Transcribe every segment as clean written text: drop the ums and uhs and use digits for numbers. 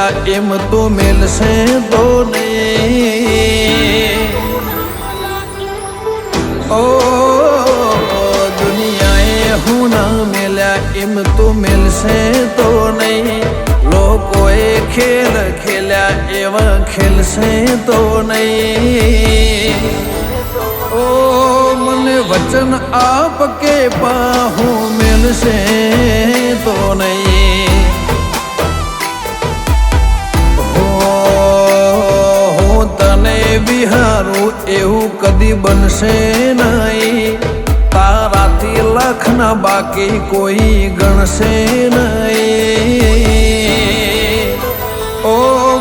મેલ્યા એમ તો મેલશે તો નહીં. ઓ દુનિયાએ હું ના મેલ્યા એમ તો મેલશે તો નહીં. લોકોએ ખેલ ખેલ્યા એવા ખેલશે તો નહીં. ઓ મને વચન આપ કે પાહું મેલશે તો નહીં. હું તને વિહારું એવું કદી બનશે નહીં. તારાથી લાખના બાકી કોઈ ગણશે નહીં. ઓ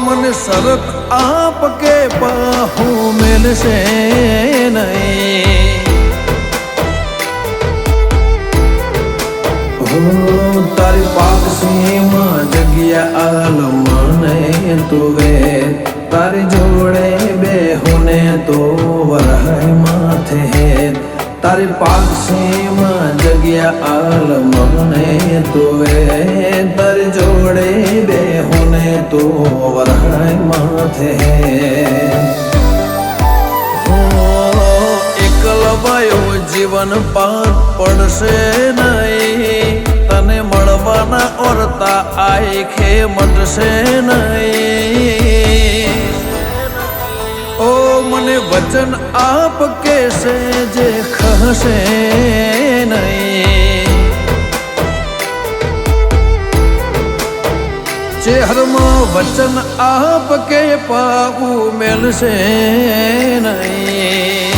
મને સરક આપ કે પાહું મેલશે નહીં. તારી પાકસીમાં જગ્યા આલમને તુવે. તારી જોડે બેહુને તો વરાય માથે. તારી પાકસીમાં જગ્યા આલમને તુવે. તારી જોડે બેહુને તો વરાય માથે. એકલવાયો જીવન પાર પડશે નહીં. તને મળવાના ઓરતા આખે મટશે નહીં. ઓ મને વચન આપ કેશે જે ખસે નહીં. ચહેરમાં વચન આપ કે પાવું મેલશે નહીં.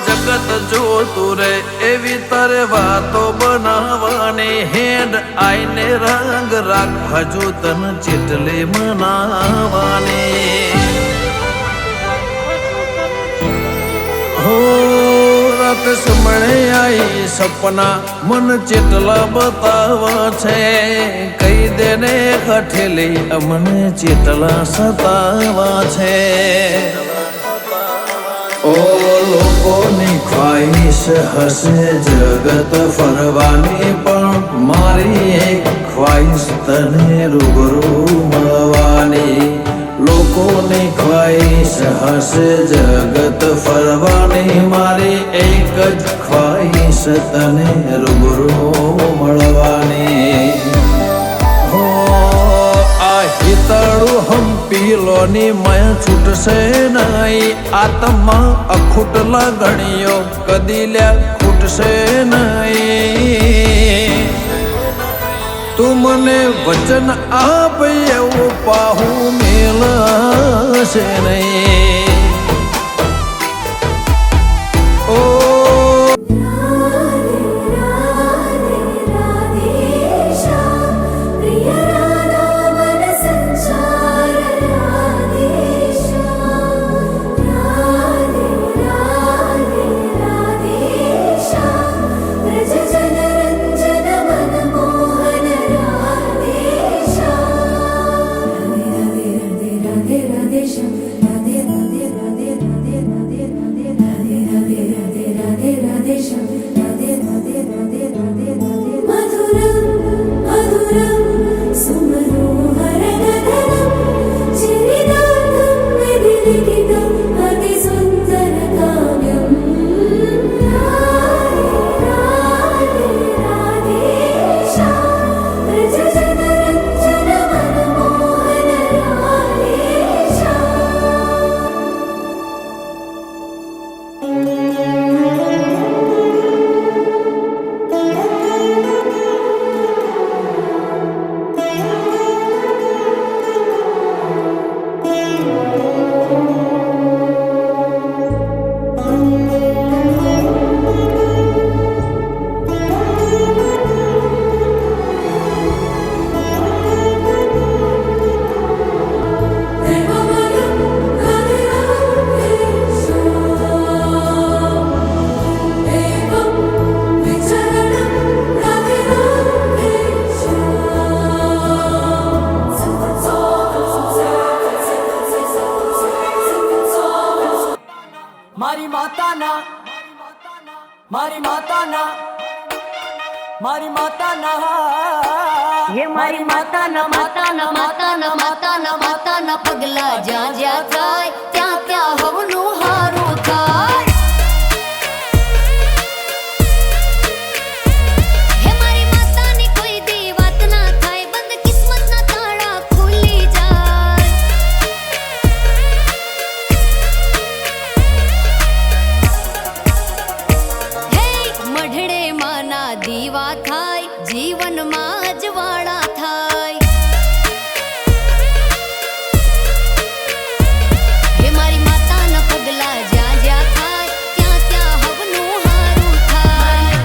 જગત જોતું રે એવી તારે વાતો બનાવવાની. હેડ આઈને રંગ રાખ હજુ તન ચેટલે મનાવાની. હો રાત સમળે આઈ સપના મન ચેટલા બતાવા છે. કઈ દેને હઠેલી અમને ચેટલા સતાવા છે. ઓ લોકોની ખ્વાહિશ હશે જગત ફરવાની. પણ મારી એક ખ્વાહિશ તને રૂબરૂ મળવાની. લોકોની ખ્વાહિશ હશે જગત ફરવાની. મારી એક જ ખ્વાહિશ તને રૂબરૂ મળવાની. હિતળું હંપીલોની મય છૂટશે નહીં. આત્મા અખૂટ લાગણીઓ કદી લ્યા ખૂટશે નહીં. તું મને વચન આપ એવું પાહું મેલશે નહીં. ઓ Radhe Radhe Radhe મારી માતાના પગલા જ્યાં જ્યાં થાય ત્યાં ત્યાં હવનું હારું થાય. હે મારી માતાની કોઈ દી વાત ના થાય, બંધ કિસ્મતના તાળા ખુલી જાય. હે મઢડે માના દીવા થાય, જીવનમાં અજવાળા થાય. હે મારી માતાના પગલા જ્યાં જ્યાં થાય ત્યાં ત્યાં હવનું હારું થાય.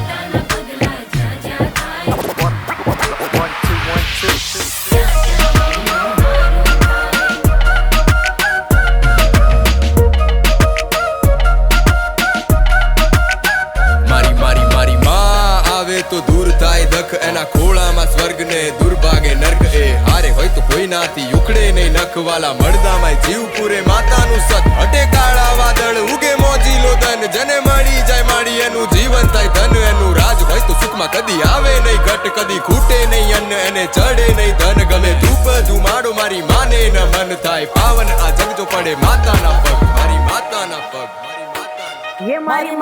મારી મારી મારી માં આવે તો દૂર થાય દખ, એના ખોળામાં સ્વર્ગ ને દુર્ભાગે નર્ક. એ હારે હોય તો કોઈ નાથી ઉખડે નહીં નખવાલા, મળદામાં જીવ પૂરે માતાનું સત. હટે કાળા વાદળ ઉગે મોજીલો ધન, જને મળી જાય માડી એનું જીવન થાય ધન. એનું રાજ હોય તો સુખમાં કદી આવે નહીં ઘટ, કદી ખૂટે નહીં અન્ન એને ચડે નહીં ધન. ગમે ધૂપ ધુમાડો મારી માને ન મન થાય પાવન, આ જગ જો પડે માતાના પગ. મારી માતાના પગ, મારી માતાના. હે મારી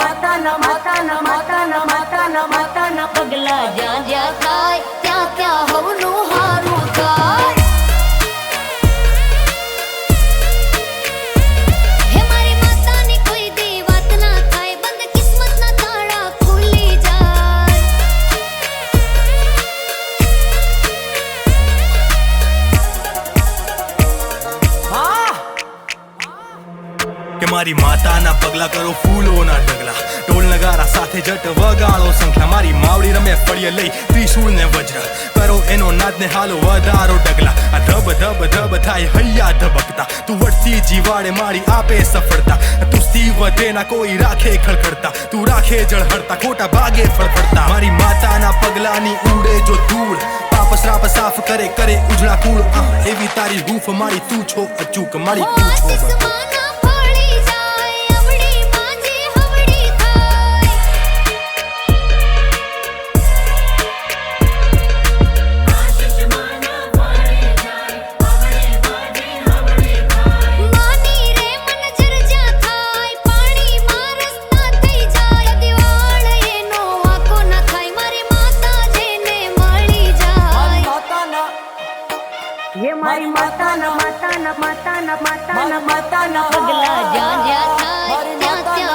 માતાના પગલા જ્યાં જ્યાં થાય ત્યાં ત્યાં હવનું હારું થાય. હે મારી માતાની કોઈ દી વાત ના થાય, બંધ કિસ્મતના તાળા ખુલી જાય. કે મારી માતાના પગલા કરો ફૂલોના ઢગલા, ઢોલ નગારા સાથે જટ વગાડો સંખલા. મારી માવડી રમે ફળીએ લઈ ત્રિશૂળ ને વજ્ર, કરો એનો નાદ ને હાલો વધારો ડગલા. આ ધબ ધબ ધબ થાય હૈયા ધબકતા, તું વળતી જીવાડે મારી આપે સફળતા. તું સ્તી વધે ના કોઈ રાખે ખળખળતા, તું રાખે જળહળતા ખોટા ભાગે ફળફળતા. મારી માતાના પગલાની ઉડે જો ધૂળ, પાપ શ્રાપ સાફ કરે કરે ઉજળા કુળ. એવી તારી હૂફ મારી તું છો અચૂક, મારી તું છો આશીષમાં ના ફળી જાય, અવળી માંજી હવળી થાય. માની રે મન જરજા થાય, પાણીમાં રસ્તા થઈ જાય. દિવાળ એનો વાંકો ના થાય, મારી માતા જેને મળી જાય. હે મારી માતાના પગલા જ્યાં જ્યાં થાય ત્યાં ત્યાં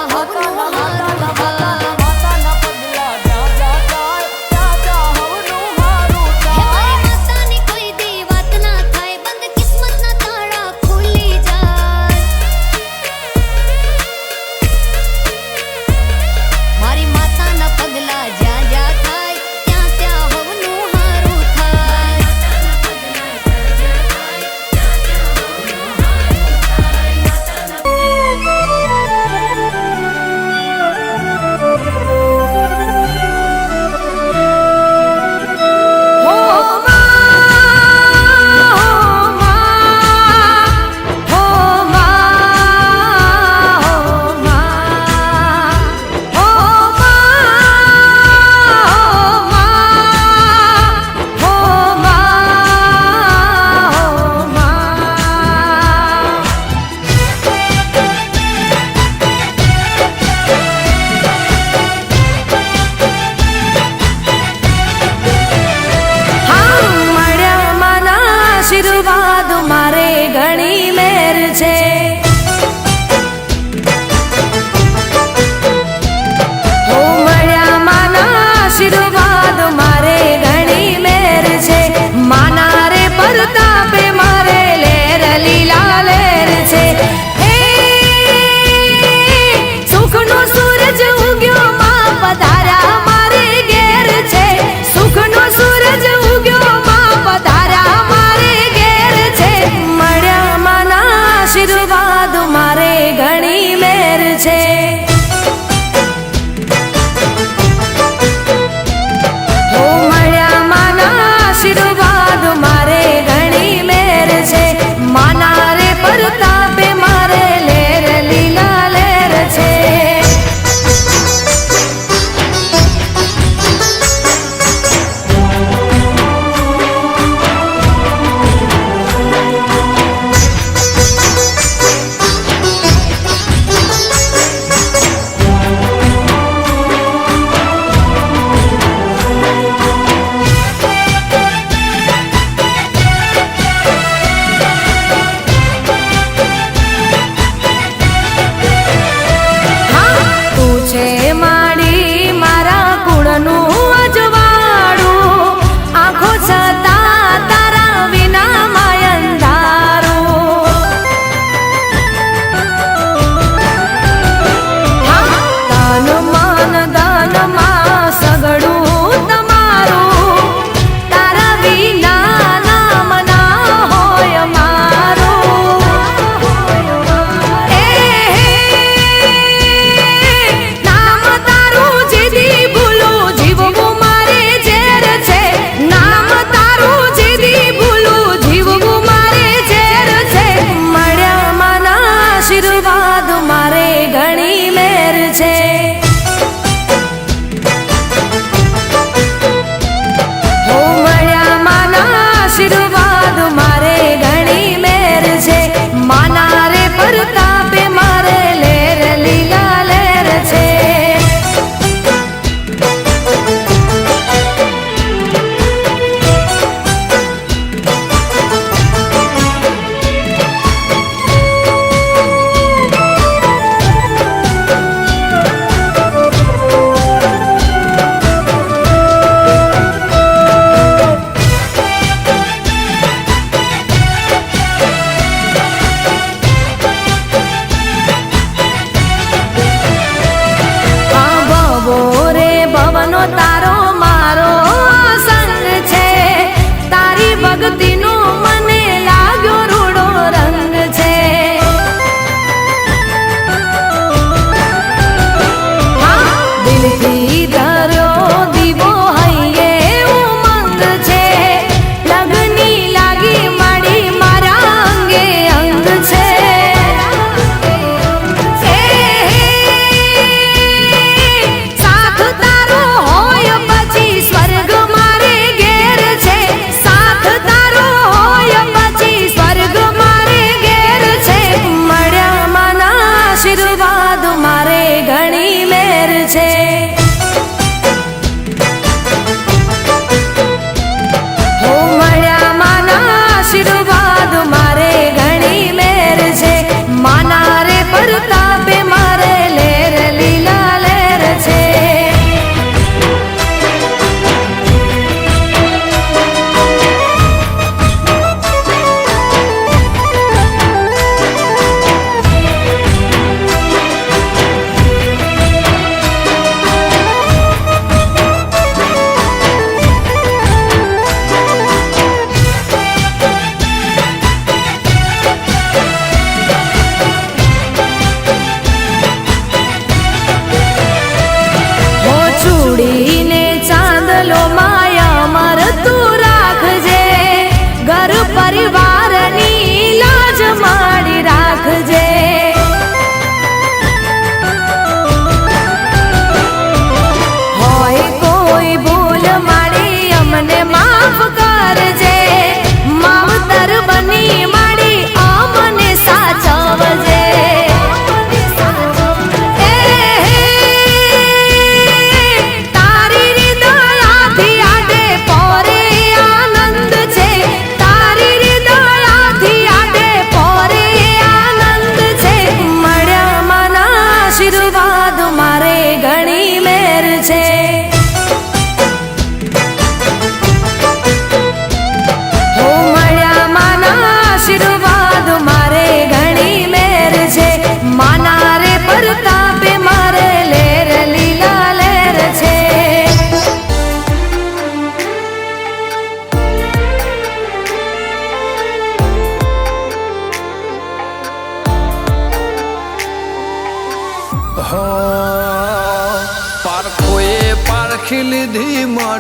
હવનું હારું થાય. હે મારી માતાની કોઈ દી વાત ના થાય, બંધ કિસ્મતના તાળા ખુલી જાય. મારી માતાના પગલા જ્યાં જ્યાં થાય ત્યાં ત્યાં હવનું હારું થાય.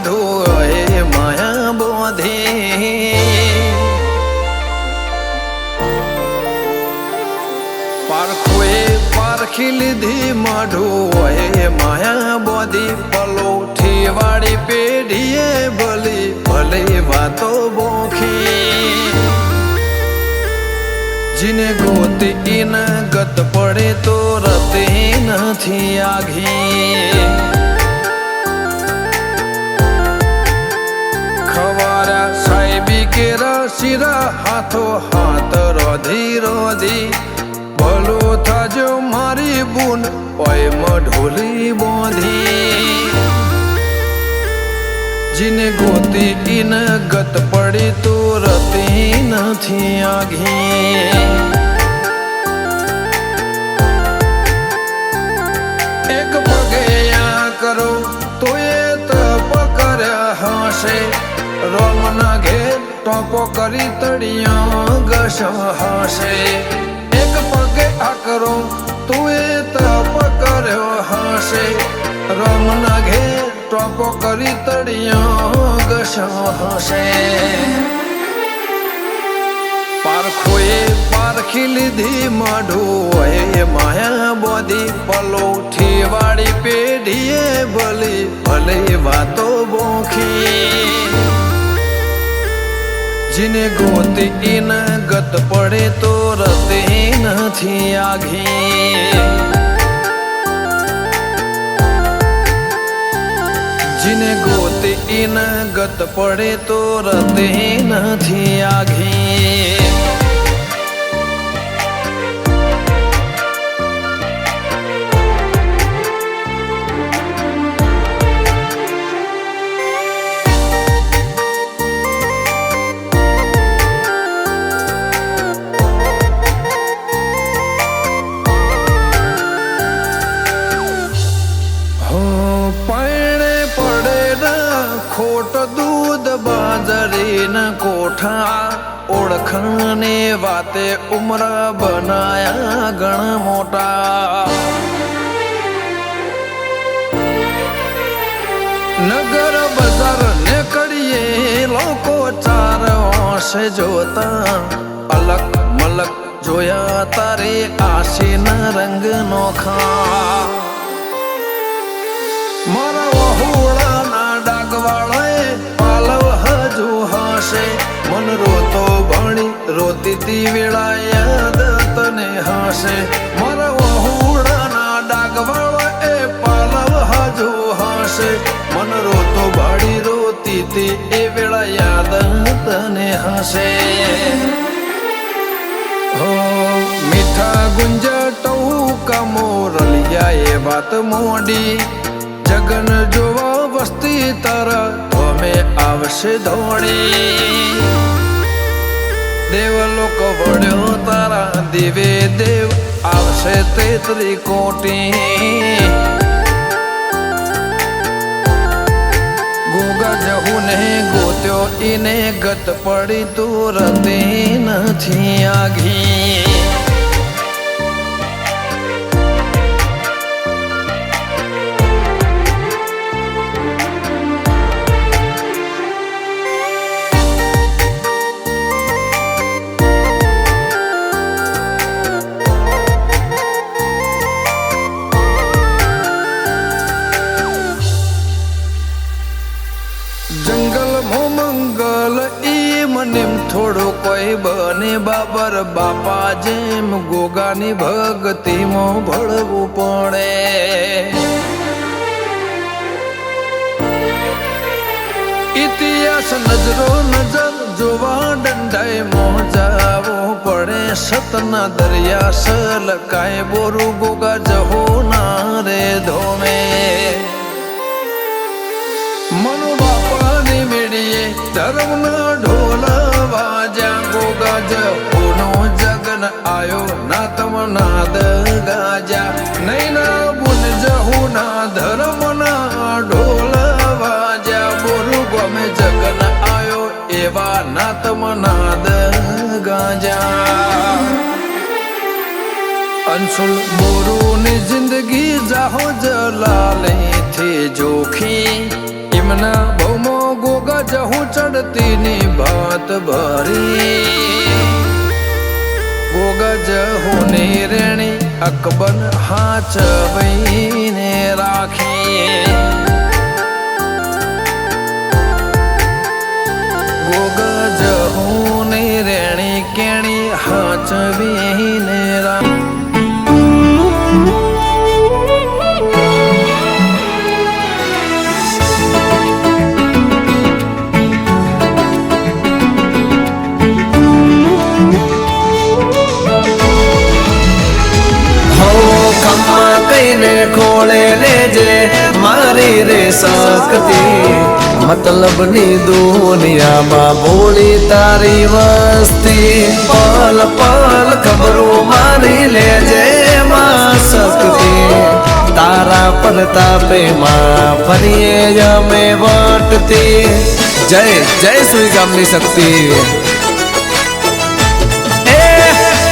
માઢું એ માયા બોધી પારખોએ પારખી લીધી માઢું એ માયા બોધી પલોઠી વાળી પેઢીએ ભલી ભલી વાતો બોખી જીને ગોતી ન ગત પડે તો રતી નથી આઘી ખવારા સાહેબી કેરા શિરા હાથો હાથ રોધી રોધી ભલો થાજો મારી બુન ઓય મઢોલી બોધી જીને ગોતી ન ગત પડી તો રતી નથી આઘી એક પગે આ કરો તો એ તપ કર્યા હશે રોમના ઘેર ટોપો કરી તળિયા ઘસ હશે એક પગે આ કરો તો એ તપ કર્યો હશે રોમના ઘેર ટોપો કરી તળિયા ઘસ હશે પારખોએ પારખી લીધી માઢું એ માયા બોધી પલોઠી વાળી પેઢીએ ભલી ભલી વાતો બોખી જીને ગોતી ન ગત પડે તો રતી નથી આઘી જીને ગોતી ન ગત પડે તો રતી નથી આઘી ખોટ દૂધ બાજરી ન કોઠા ઓળખને વાતે ઉમરા બનાયા ઘણા મોટા નગર બજાર ને કડીએ લોકો ચાર વર્ષે જોતા અલગ મલક જોયા તારે આશીના રંગ નોખા મારા વહુડાના ડાગવાળાએ પાલવ હજુ હશે મન રોતો ભણી રોતી તી વેળા યાદ તને હશે મારા વહુડાના ડાગવાળાએ પાલવ હજુ હશે મન રોતો ભાડી રોતી તી એ વેળા યાદ તને હશે હો મીઠા ગુંજટઉ કમોરલિયા એ વાત મોડી જગન જોવા વસ્તી તારા અમે આવશે ધોળી દેવલોક વળ્યો તારા દિવે દેવ આવશે તેત્રી કોટી ગોગા જહુ ને ગોત્યો ઈને ગત પડી તું રતી નથી આઘી થોડો કોઈ બને બાબર બાપા જેમ ગોગાની ભક્તિમાં ભળવું પડે ઇતિહાસ નજરો નજર જોવા દંડાઈ મોજાવું પડે સતના દરિયા સલકાય બોરું ગોગા જહો ના રે ધોમે મનો બાપાની મેળીએ ધર્મના ઢોલા વાજા ગોગા જહોનો જગન આયો ના તમનાદ ગાજા નૈના બુન જહુના ધર્મના ઢોલા વાજા બોરું ગમે જગન આયો એવા ના તમનાદ ગાજા અંશુલ બોરુની જિંદગી જાહો જલાલે થી જોખી એમના બહુમો ગોગજ હું ચડતી ની ભાત ભરી ગોગજ હોની રેણી અકબર હાચવીને રાખી ગોગજ હોની રેણી કેણી હાચવીને રાખી ખોળે લેજે મારી રે શક્તિ મતલબની દુનિયામાં ભોળી તારી વસ્તી પલ પલ ખબરો મારી લેજે માં શક્તિ તારા પ્રતાપે માં ફરીએ અમે વટતી જય જય સુઈ ગામની શક્તિ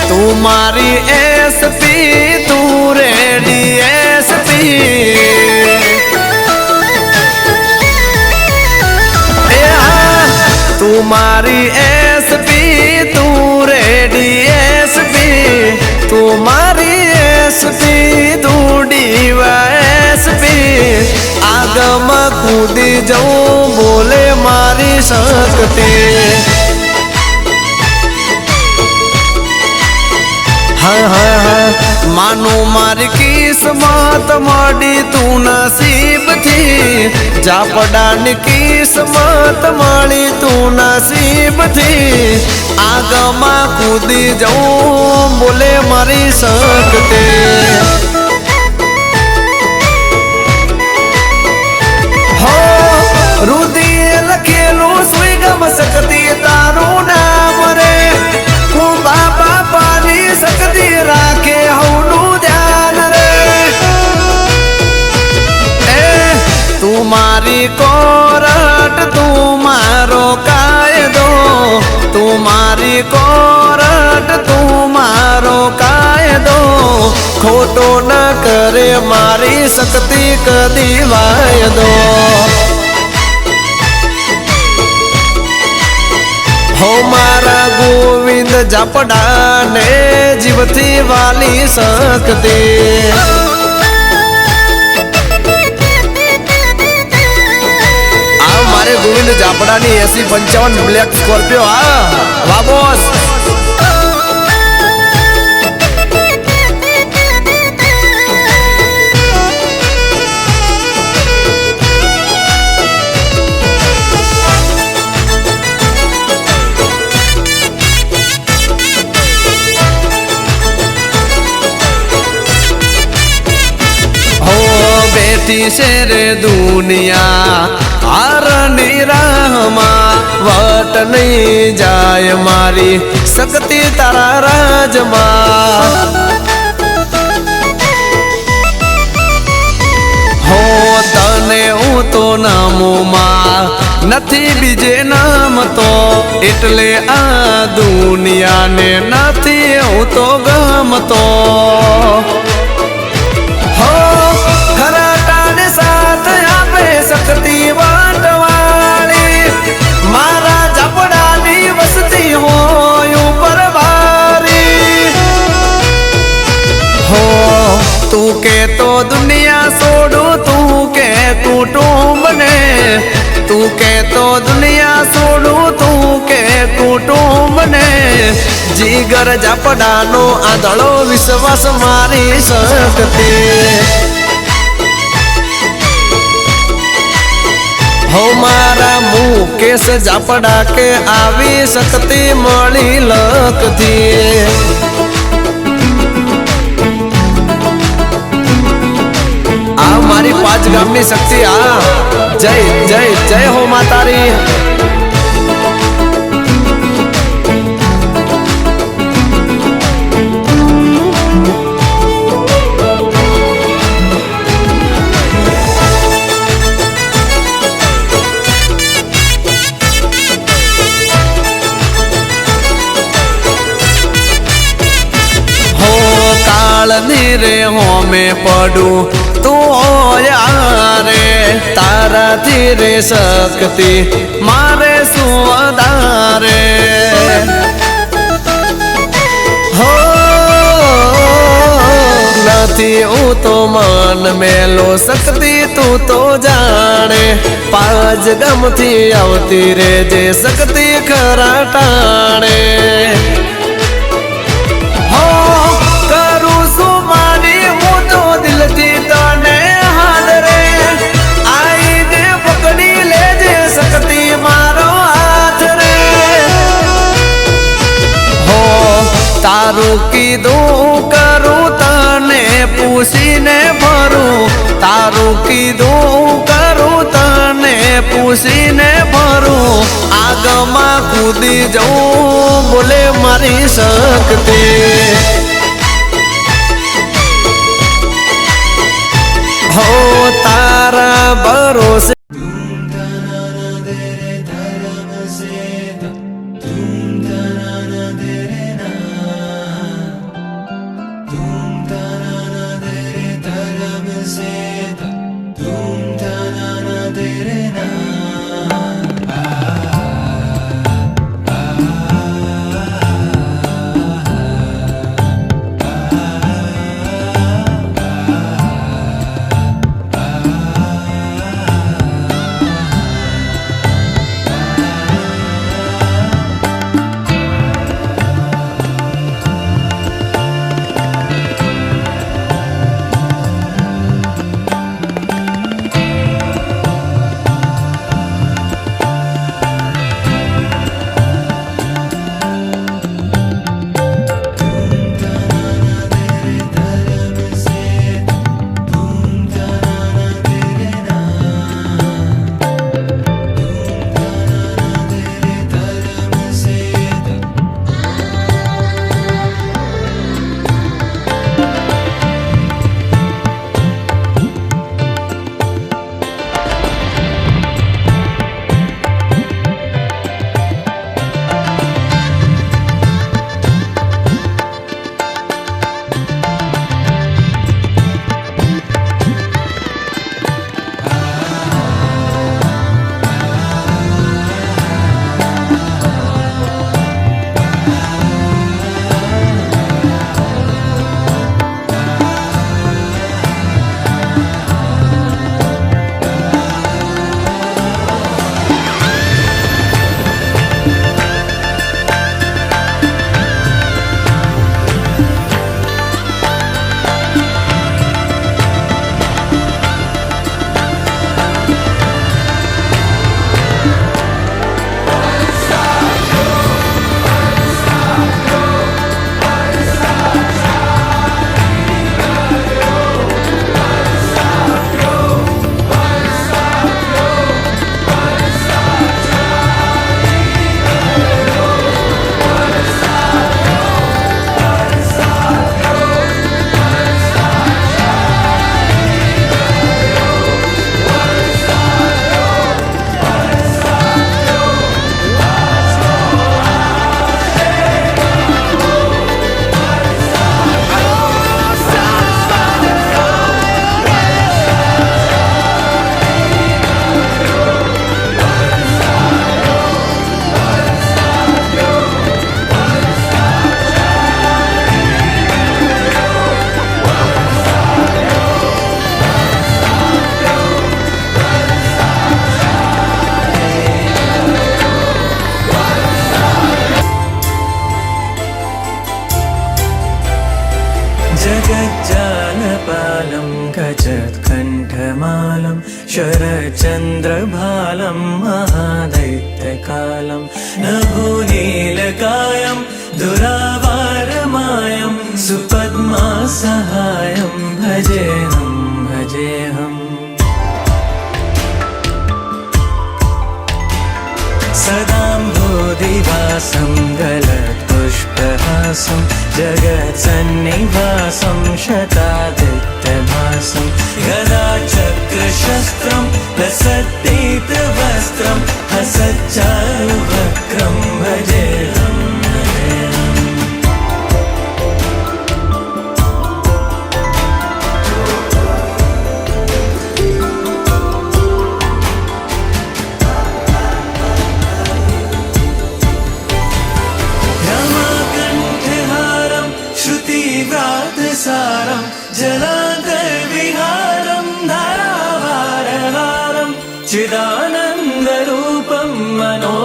તું મારી એસપી તું રેડી તું મારી એસપી તું રેડી એસપી તું મારી એસપી તું ડીવાયએસપી આગમાં કૂદી જવું બોલે મારી શક્તિ માનું મારી કિસ્મત મળી તું નસીબ થી જાપડાની કિસ્મત મળી તું નસીબ થી આગમાં કૂદી જવું બોલે મારી શક્તિ હો રુધિર લખેલું સુઈ ગમ શક્તિ તારું નામ રે હું બાપા પાની શક્તિ રાખે હવનું ધ્યાન રે તું મારી કોરટ તું મારો કાયદો તું મારી કોરટ તું મારો કાયદો ખોટો ન કરે મારી શક્તિ કદી વાયદો હો મારા ગોવિંદ જાપડાને જીવથી વાલી શક્તિ આ મારે ગોવિંદ જાપડાની 8055 બ્લેક સ્કોર્પિયો વાહ બોસ से रे दुनिया हारनी राहमा वट नहीं जाय मारी शक्ति तारा राजमा हो तने હું તો નામોમાં નથી બીજે નામ તો એટલે આ દુનિયાને નથી હું તો ગમતો શક્તિ વાટવાળી મારા જાપડાની વસતી હોય ઉપર બારી હો તું કે તો દુનિયા છોડું તું કે કુટુંબ ને તું કે તો દુનિયા છોડું તું કે કુટુંબ ને જીગર જાપડાનો આંધળો વિશ્વાસ મારી શક્તિ हो मारा मुकेश जापड़ा के आवी शक्ति मળી લખથી આ મારી 5 ગામની શક્તિ આ જય જય જય હો માતારી रे हो में पड़ू તું હોય રે તારાથી રે શક્તિ મારે શું વધારે હો નથી હું તો મન મેલો શક્તિ તું તો જાણે પાંચ ગમથી આવતી રે જે શક્તિ ખરા ટાણે હો કરું શું માની હું તો દિલથી તને હાલ રે આઈને પકડી લેજે શક્તિ મારો હાથ રે હો તારું કીધું કરું તને પૂછીને ફરું તારું કીધું કરું તને પૂછીને ફરું આગમાં કૂદી જવું બોલે મારી શક્તિ હો તારા ભરોસે जगज्जालपालं गजत्कण्ठमालं शरचन्द्रभालं महादैत्यकालं नभोनीलकायं दुरावारमायं सुपद्मासहायं भजेऽहं भजेऽहम् सदाम्भोधिवासं गलत्पुष्पहासं जगत्सन्निवासं शतादित्यभासं गदाचक्रशस्त्रं लसद्दीप्तवस्त्रं हसच्चारुवक्त्रं भजेऽहं भजेऽहम्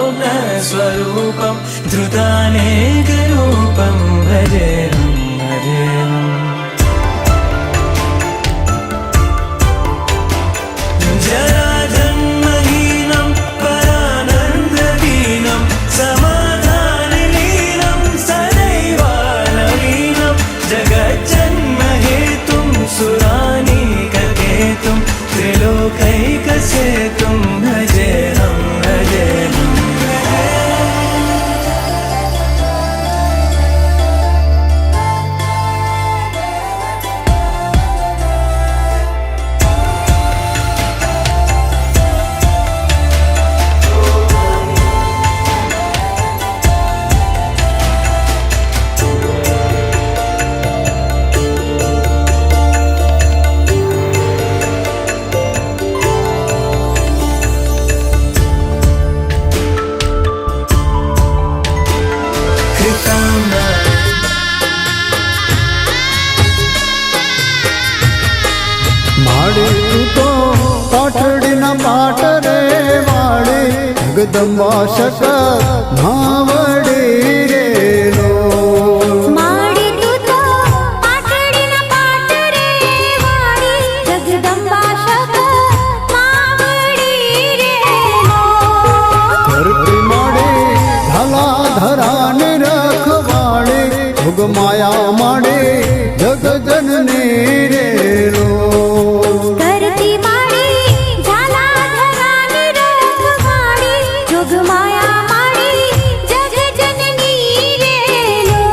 मौनस्वरूपं धृतानेकरूपं भजेऽहं भजेऽहम् जराजन्महीनं परानन्ददीनं समाधानलीनं सदैवानवीनं जगज्जन्महेतुं सुरानीककेतुं त्रिलोकैकसेतुं भजेऽहं भजेऽहम् માડી તું તો પાટડીના પાટ રે વાળી જગદંબા શક માવડી રે લો માડી તું તો પાટડીના પાટ રે વાળી જગદંબા શક માવડી રે લો ધરતી માડી ઢાલા ધરાને રખવાળી ભોગ માયા માડી જગ જનની રે લો ધરતી માડી ઝાલા ધરાની રખવાળી જોગ માયા માડી જગ જનની રે લો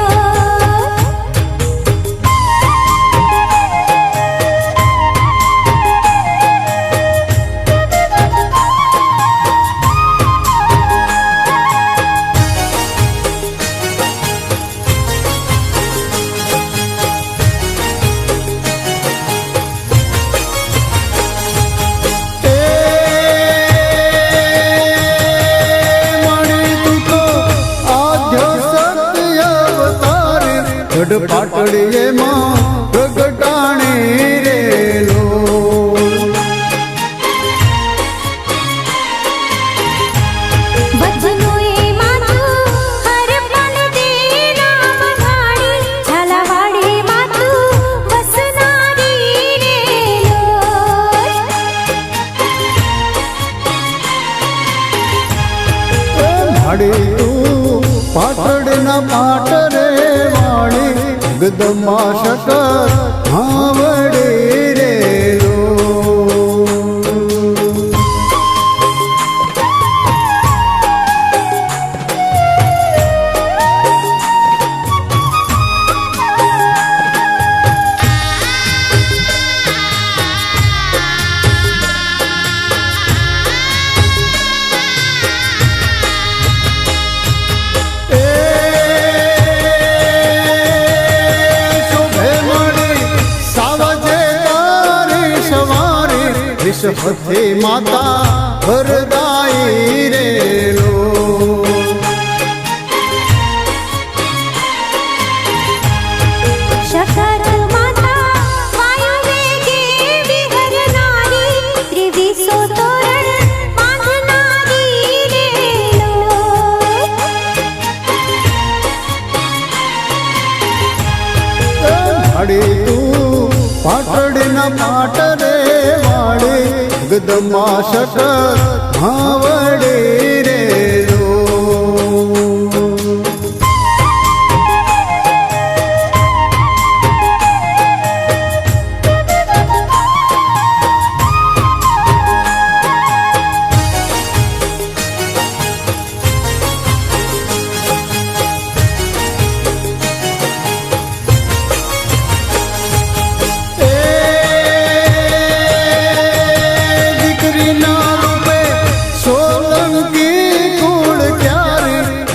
ગઢ પાટડીએ માં પ્રગટાણી રે લો વચનો એ માથું હર પલ દે નામ ઘાડી ઝાલાવાડી માથું વસનારી રે લો માડી તું પાટડીના પાટ રે વાળી જગદંબા શક માવડી રે લો વિષપતિ માતા વરદાઈ રે લો શકર માતા વાયુ વેગે વિહરનારી ત્રિવિસો તોરણ બાંધનારી રે લો માડી તું પાટડીના પાટ રે વાળી જગદંબા શક માવડી રે લો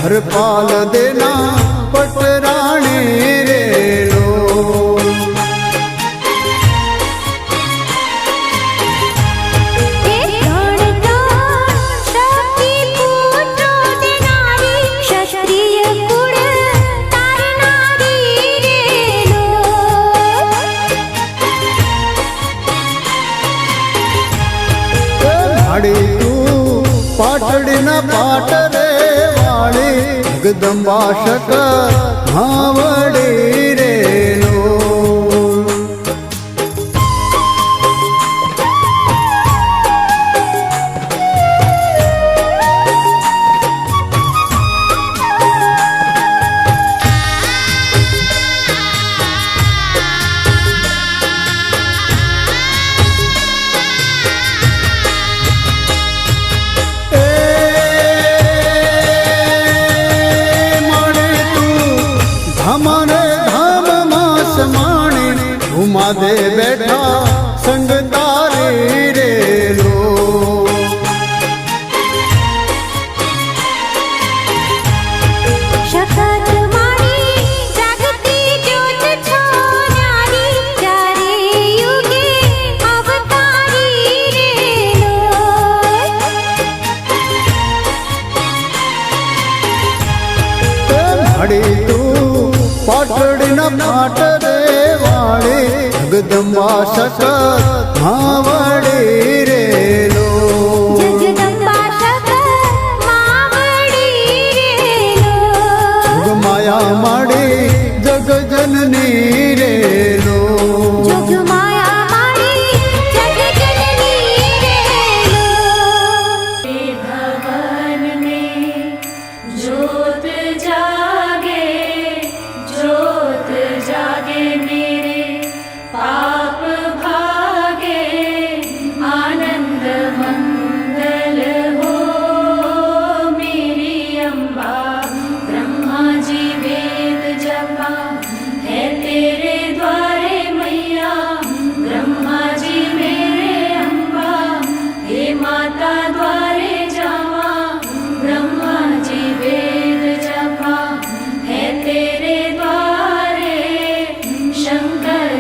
हरपाल देना पटरानी रे लो પાટડીના પાટ રે જગદંબા શકત માવડી રે લોલ. અમારે ધામમાં સમાણે ઉમાદે બેઠા સંગ તારી રે લો. શકત મારી જાગતી જ્યોત છો ન્યારી ચારે યુગે અવતારી રે લોલ. મળી તું પાટડીના પાટ રે વાળી જગદંબા શકત માવડી રે લો. જગદંબા શકત માવડી રે લોલ. માયા માડી જગજનની રે લો. જોગ માયા મારી જગજનની રે લોલ. ભગવાન में ज्योत जागे मेरे पाप भागे आनंद मंगल हो मेरी अम्बा. ब्रह्मा जी वेद जपा है तेरे द्वारे मैया. ब्रह्मा जी मेरे अम्बा हे माता द्वारे जावा. ब्रह्मा जी वेद जपा है तेरे द्वारे. शंकर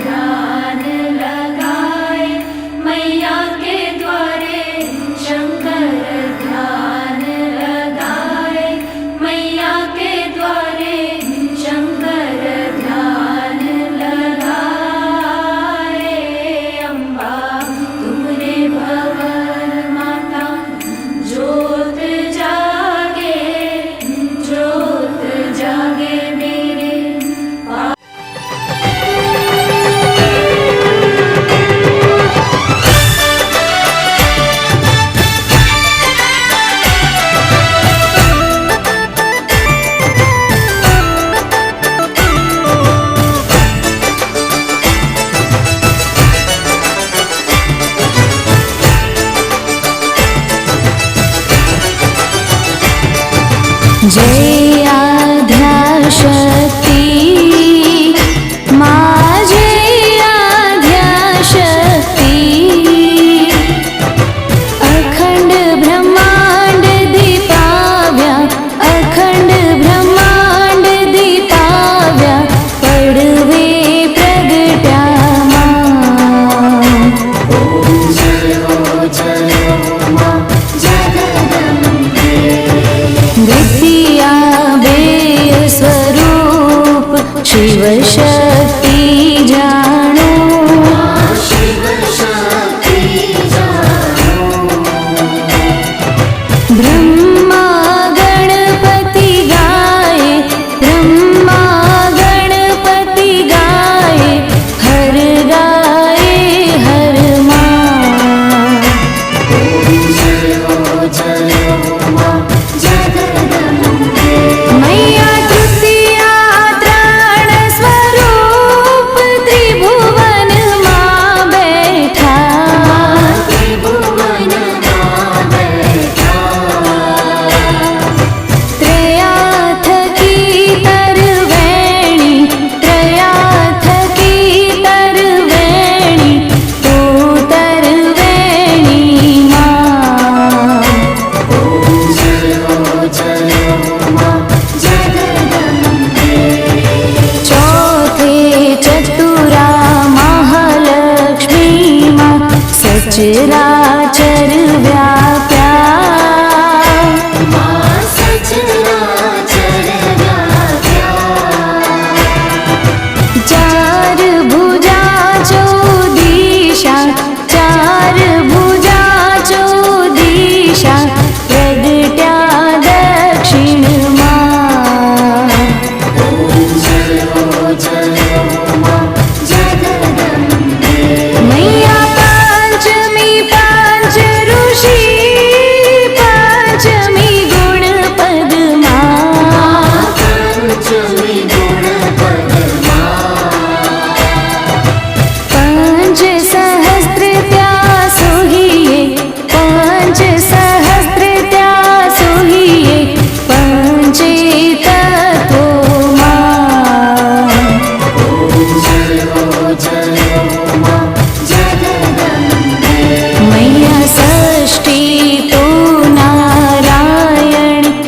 ध्यान लगाए मैया के द्वारे. शंकर ध्यान लगाए मैया के द्वारे. शंकर ध्यान लगाए अम्बा तुमरे भवन माता. ज्योत जागे मेरे जय आद्याशक्ति माँ. जय आद्याशक्ति अखंड ब्रह्मांड दीपाव्या. अखंड ब्रह्मांड दीपाव्या पड़वे प्रगट्या माँ. विद्या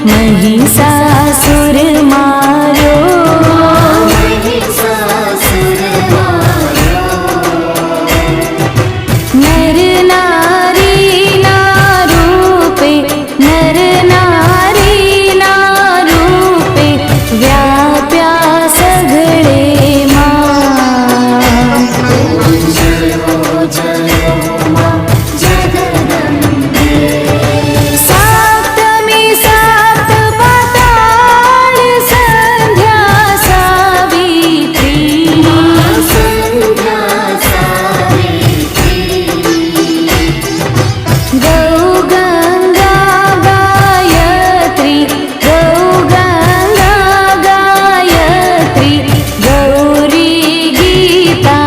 महिषासुर मारो नर नारी ना रूपे नर नारी ना रूपे व्याप्या सगळे सप्तमी सात पाताळ संध्या सावित्री गौ गंगा गायत्री गौ गंगा गायत्री गौरी गीता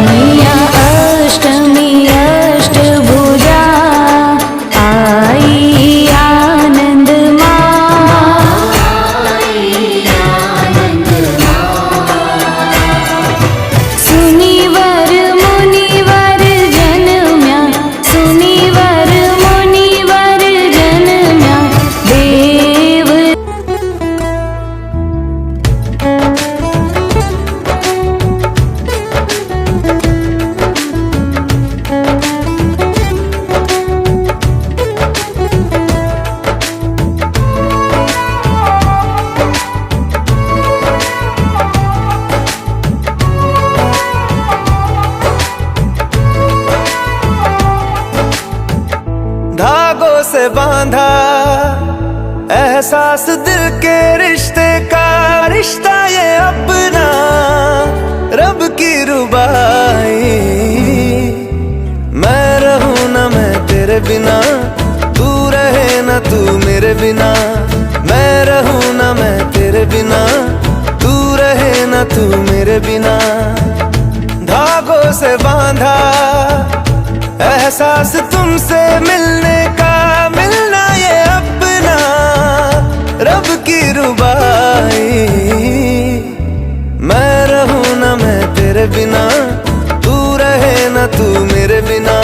मैया अष्टमी अष्टभुजा आई आनंद सुनिवर मुनिवर जन्म्या सुनिवर मुनिवर जन्म्या देव धागों से बांधा एहसास दिल के रिश्ते का रिश्ता ये अपना रब की रुबाई मैं रहूं ना मैं तेरे बिना तू रहे ना तू मेरे बिना मैं रहूं ना मैं तेरे बिना तू रहे ना तू मेरे बिना धागों से बांधा एहसास तुमसे मिलने का मिलना ये अपना रब की रुबाई मैं रहूं ना मैं तेरे बिना तू रहे ना तू मेरे बिना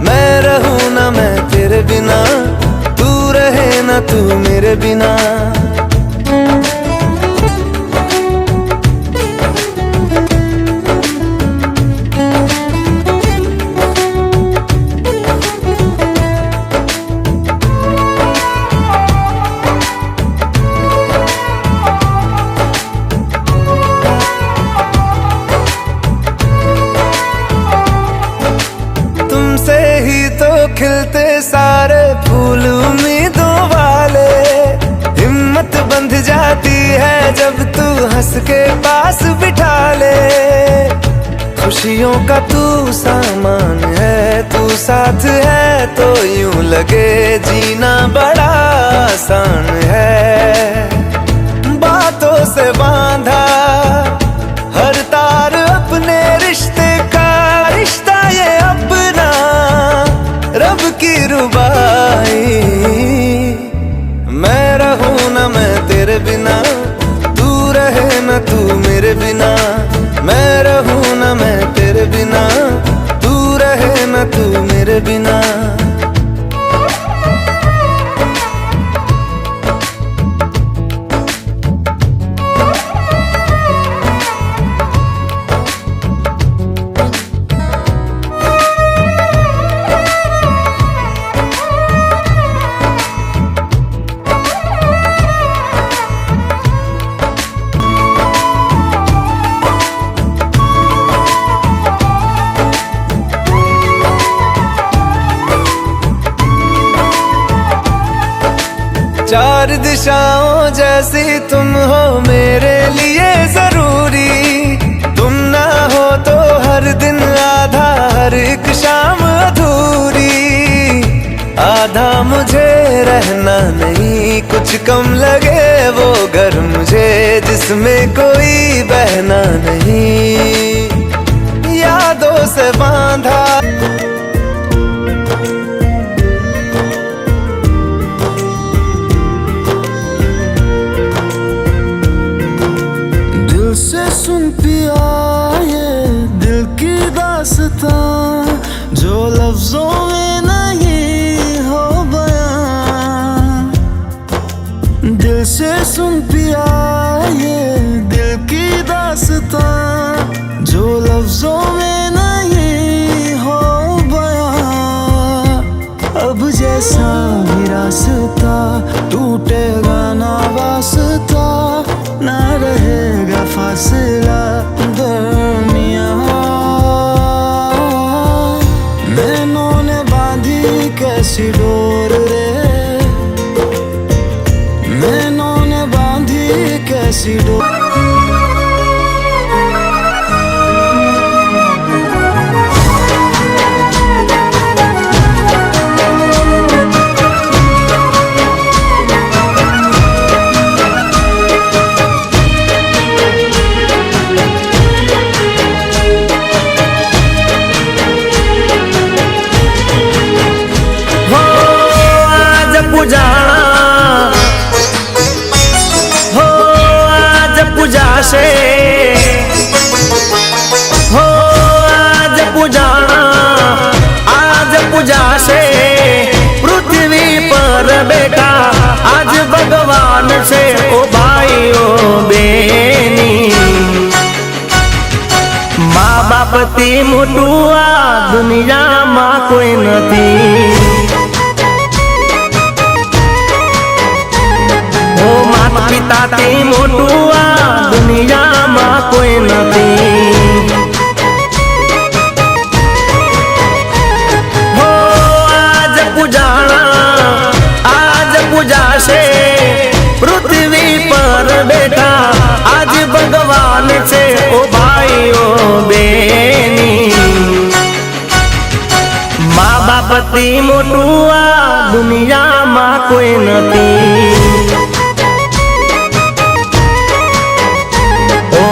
मैं रहूं ना मैं तेरे बिना तू रहे ना तू मेरे बिना तुमसे ही तो खिलते सारे फूल उम्मीदों वाले हिम्मत बंध जाती है जब तू हंस के पास बिठा ले खुशियों का तू सामान है तू साथ है तो यूं लगे जीना बड़ा आसान है बातों से बांधा हर तार अपने रिश्ते का रिश्ता ये अपना रब की रुबाई मैं रहूं ना मैं तेरे बिना तू रहे ना तू मेरे बिना मैं रहूं ना मैं तेरे बिना तू रहे ना तू मेरे बिना चार दिशाओं जैसी तुम हो मेरे लिए जरूरी तुम ना हो तो हर दिन आधा हर एक शाम अधूरी आधा मुझे रहना नहीं कुछ कम लगे वो घर मुझे जिसमें कोई बहना नहीं यादों से बांधा से सुन पिया ये दिल की दास्तां लफ्जों में नहीं हो बयां, दिल से सुन पिया ये दिल की दास्तां, जो लफ्जों में नहीं हो बयां। अब जैसा भी रास्ता टूटेगा ना वास्ता, ना रहेगा फासला दरमियां। नैनों ने बांधी कैसी डोर रे, नैनों ने बांधी कैसी डोर। हो आज पूजाशे, हो आज पूजाना, आज पूजाशे पृथ्वी पर बेटा आज भगवान से। ओ भाई ओ बेनी, माँ बाप थी मोटू आ दुनिया में कोई नहीं। माता पिता थी मोटू आ दुनिया में कोई नहीं। हो आज पूजाना, आज पूजाशे पृथ्वी पर बेटा आज भगवान से। ओ भाई ओ बेनी, माँ बाप थी मोटू आ दुनिया में कोई नहीं। ओ